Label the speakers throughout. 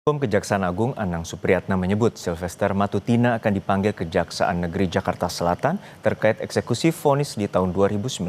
Speaker 1: Kejaksaan Agung Anang Supriyatna menyebut Sylvester Matutina akan dipanggil Kejaksaan Negeri Jakarta Selatan terkait eksekusi vonis di tahun 2019.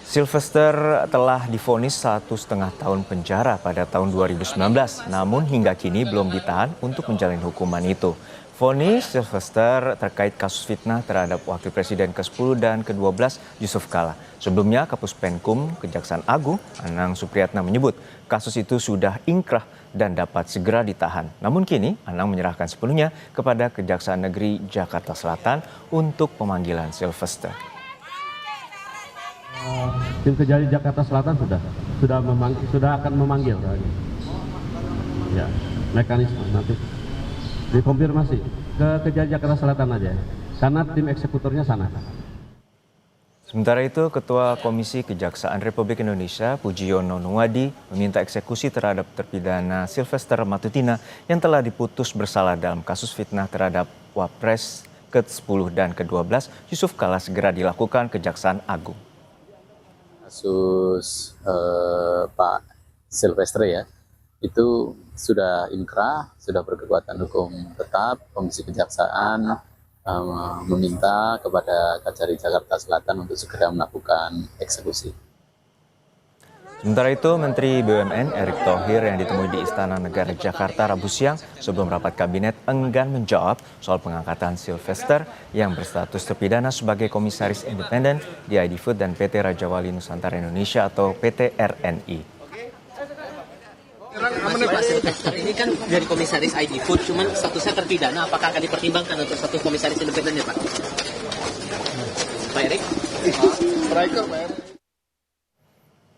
Speaker 1: Sylvester telah divonis 1,5 tahun penjara pada tahun 2019, namun hingga kini belum ditahan untuk menjalani hukuman itu. Vonis Sylvester terkait kasus fitnah terhadap Wakil Presiden ke-10 dan ke-12 Yusuf Kala. Sebelumnya, Kapus Penkum Kejaksaan Agung Anang Supriyatna menyebut kasus itu sudah ingkrah dan dapat segera ditahan. Namun kini Anang menyerahkan sepenuhnya kepada Kejaksaan Negeri Jakarta Selatan untuk pemanggilan Sylvester.
Speaker 2: Tim Kejari Jakarta Selatan sudah akan memanggil. Ya, mekanisme nanti dikonfirmasi ke Kejari Jakarta Selatan aja, karena tim eksekutornya sana.
Speaker 1: Sementara itu, Ketua Komisi Kejaksaan Republik Indonesia Pujiyono Nuwadi meminta eksekusi terhadap terpidana Sylvester Matutina yang telah diputus bersalah dalam kasus fitnah terhadap Wapres ke-10 dan ke-12 Yusuf Kala segera dilakukan Kejaksaan Agung.
Speaker 3: Kasus Pak Sylvester ya, itu sudah inkrah, sudah berkekuatan hukum tetap. Komisi Kejaksaan meminta kepada Kejari Jakarta Selatan untuk segera melakukan eksekusi.
Speaker 1: Sementara itu, Menteri BUMN Erick Thohir yang ditemui di Istana Negara Jakarta Rabu siang sebelum rapat kabinet enggan menjawab soal pengangkatan Sylvester yang berstatus terpidana sebagai komisaris independen di ID Food dan PT Raja Wali Nusantara Indonesia atau PT RNI.
Speaker 4: Pak Sylvester ini kan dari komisaris ID Food, cuman statusnya terpidana, apakah akan dipertimbangkan untuk status komisaris independen ya Pak? Pak Erik?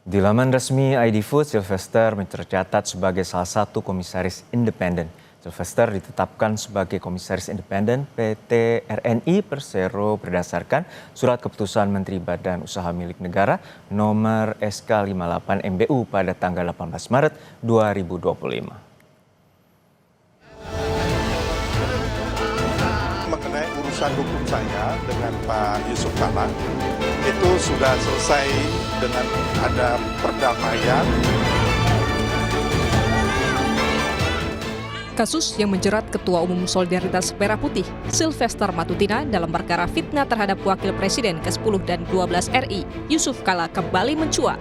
Speaker 1: Di laman resmi ID Food, Sylvester tercatat sebagai salah satu komisaris independen. Sylvester ditetapkan sebagai komisaris independen PT RNI Persero berdasarkan Surat Keputusan Menteri Badan Usaha Milik Negara nomor SK 58 MBU pada tanggal 18 Maret 2025.
Speaker 5: Mengenai urusan hukum saya dengan Pak Yusuf Kala, itu sudah selesai dengan ada perdamaian.
Speaker 6: Kasus yang menjerat Ketua Umum Solidaritas Merah Putih, Sylvester Matutina dalam perkara fitnah terhadap Wakil Presiden ke-10 dan 12 RI, Yusuf Kala kembali mencuat.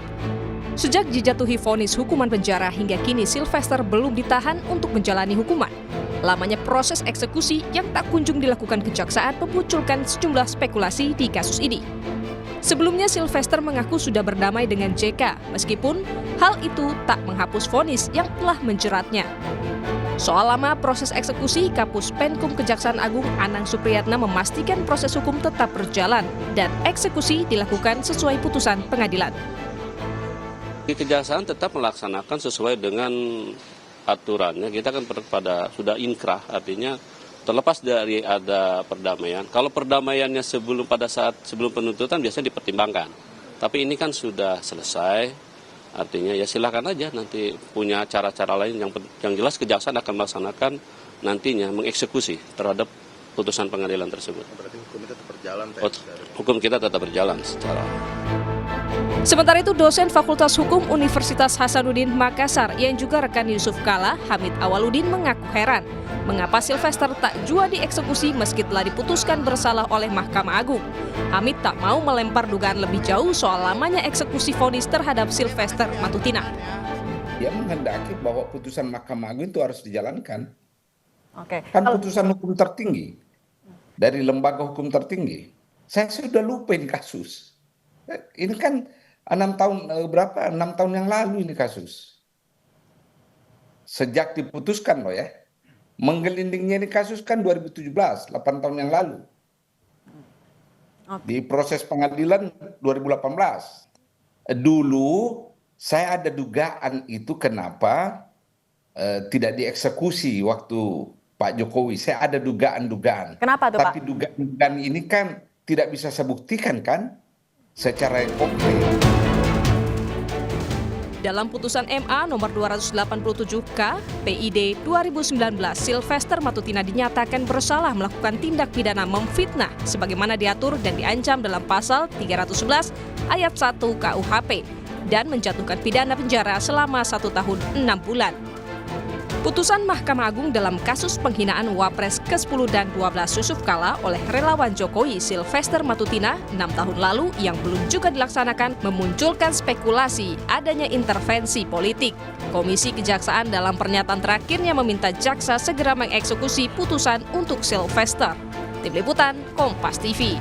Speaker 6: Sejak dijatuhi vonis hukuman penjara hingga kini Sylvester belum ditahan untuk menjalani hukuman. Lamanya proses eksekusi yang tak kunjung dilakukan kejaksaan memunculkan sejumlah spekulasi di kasus ini. Sebelumnya Sylvester mengaku sudah berdamai dengan JK, meskipun hal itu tak menghapus vonis yang telah menjeratnya. Soal lama proses eksekusi, Kapus Penkum Kejaksaan Agung Anang Supriyatna memastikan proses hukum tetap berjalan dan eksekusi dilakukan sesuai putusan pengadilan.
Speaker 7: Kejaksaan tetap melaksanakan sesuai dengan aturannya. Kita kan sudah inkrah, artinya terlepas dari ada perdamaian. Kalau perdamaiannya sebelum penuntutan biasanya dipertimbangkan. Tapi ini kan sudah selesai. Artinya ya silakan aja nanti punya cara-cara lain yang jelas kejaksaan akan melaksanakan nantinya mengeksekusi terhadap putusan pengadilan tersebut.
Speaker 5: Berarti hukum kita tetap berjalan.
Speaker 7: Hukum kita tetap berjalan secara.
Speaker 6: Sementara itu, dosen Fakultas Hukum Universitas Hasanuddin Makassar yang juga rekan Yusuf Kala, Hamid Awaludin mengaku heran mengapa Sylvester tak jua dieksekusi meski telah diputuskan bersalah oleh Mahkamah Agung. Hamid tak mau melempar dugaan lebih jauh soal lamanya eksekusi vonis terhadap Sylvester Matutina.
Speaker 8: Dia menghendaki bahwa putusan Mahkamah Agung itu harus dijalankan.
Speaker 9: Oke.
Speaker 8: Kan putusan hukum tertinggi dari lembaga hukum tertinggi. Saya sudah lupain kasus. Ini kan 6 tahun yang lalu ini kasus. Sejak diputuskan loh ya. Menggelindingnya ini kasus kan 2017, 8 tahun yang lalu. Di proses pengadilan 2018. Dulu saya ada dugaan itu kenapa tidak dieksekusi waktu Pak Jokowi. Saya ada dugaan-dugaan.
Speaker 9: Kenapa tuh Pak?
Speaker 8: Tapi dugaan ini kan tidak bisa saya buktikan kan secara konkret.
Speaker 6: Dalam putusan MA nomor 287K PID 2019, Sylvester Matutina dinyatakan bersalah melakukan tindak pidana memfitnah sebagaimana diatur dan diancam dalam pasal 311 ayat 1 KUHP. dan menjatuhkan pidana penjara selama 1 tahun 6 bulan. Putusan Mahkamah Agung dalam kasus penghinaan Wapres ke-10 dan 12 Yusuf Kala oleh relawan Jokowi Sylvester Matutina 6 tahun lalu yang belum juga dilaksanakan memunculkan spekulasi adanya intervensi politik. Komisi Kejaksaan dalam pernyataan terakhirnya meminta jaksa segera mengeksekusi putusan untuk Sylvester. Tim Liputan, Kompas TV.